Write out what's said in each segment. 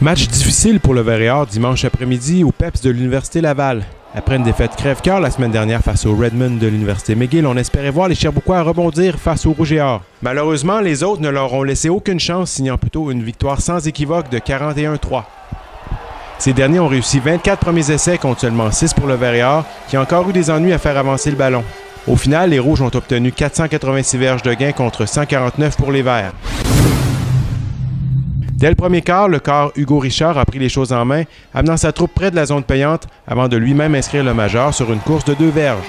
Match difficile pour le Vert-et-Or dimanche après-midi au PEPS de l'Université Laval. Après une défaite crève-cœur la semaine dernière face au Redmond de l'Université McGill, on espérait voir les Sherbrookeois rebondir face aux Rouges et Or. Malheureusement, les autres ne leur ont laissé aucune chance, signant plutôt une victoire sans équivoque de 41-3. Ces derniers ont réussi 24 premiers essais contre seulement 6 pour le Vert-et-Or, qui a encore eu des ennuis à faire avancer le ballon. Au final, les Rouges ont obtenu 486 verges de gain contre 149 pour les Verts. Dès le premier quart, le corps Hugo Richard a pris les choses en main, amenant sa troupe près de la zone payante avant de lui-même inscrire le majeur sur une course de 2 verges.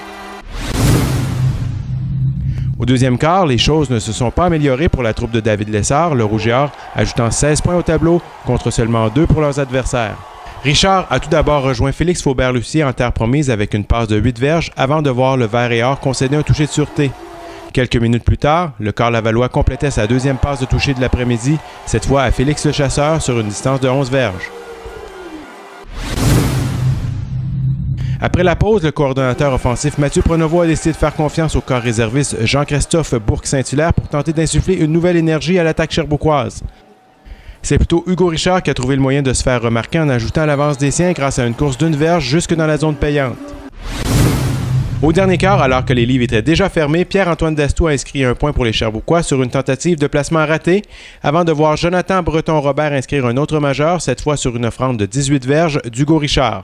Au deuxième quart, les choses ne se sont pas améliorées pour la troupe de David Lessard, le Rouge et Or, ajoutant 16 points au tableau contre seulement 2 pour leurs adversaires. Richard a tout d'abord rejoint Félix Faubert-Lucier en terre promise avec une passe de 8 verges avant de voir le Vert-et-Or concéder un toucher de sûreté. Quelques minutes plus tard, le corps lavallois complétait sa deuxième passe de toucher de l'après-midi, cette fois à Félix le Chasseur sur une distance de 11 verges. Après la pause, le coordonnateur offensif Mathieu Pronovost a décidé de faire confiance au corps réserviste Jean-Christophe Bourque-Saint-Hilaire pour tenter d'insuffler une nouvelle énergie à l'attaque sherbrookoise. C'est plutôt Hugo Richard qui a trouvé le moyen de se faire remarquer en ajoutant l'avance des siens grâce à une course d'une verge jusque dans la zone payante. Au dernier quart, alors que les livres étaient déjà fermés, Pierre-Antoine Dastoux a inscrit un point pour les Sherbrookeois sur une tentative de placement ratée, avant de voir Jonathan Breton-Robert inscrire un autre majeur, cette fois sur une offrande de 18 verges d'Hugo Richard.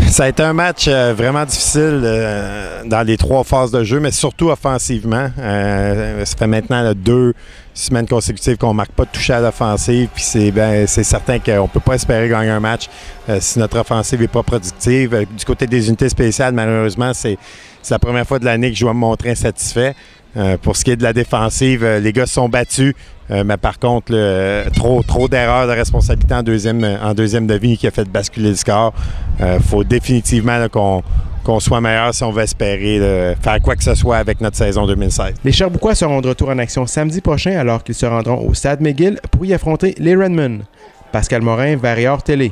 Ça a été un match vraiment difficile dans les 3 phases de jeu, mais surtout offensivement. Ça fait maintenant 2 semaines consécutives qu'on ne marque pas de toucher à l'offensive, puis c'est certain qu'on ne peut pas espérer gagner un match si notre offensive n'est pas productive. Du côté des unités spéciales, malheureusement, c'est la première fois de l'année que je dois me montrer insatisfait. Pour ce qui est de la défensive, les gars se sont battus, mais par contre, trop d'erreurs de responsabilité en deuxième demi qui a fait basculer le score. Faut définitivement qu'on soit meilleur si on veut espérer faire quoi que ce soit avec notre saison 2016. Les Sherbrookeois seront de retour en action samedi prochain alors qu'ils se rendront au Stade McGill pour y affronter les Redmond. Pascal Morin, Vert-et-Or Télé.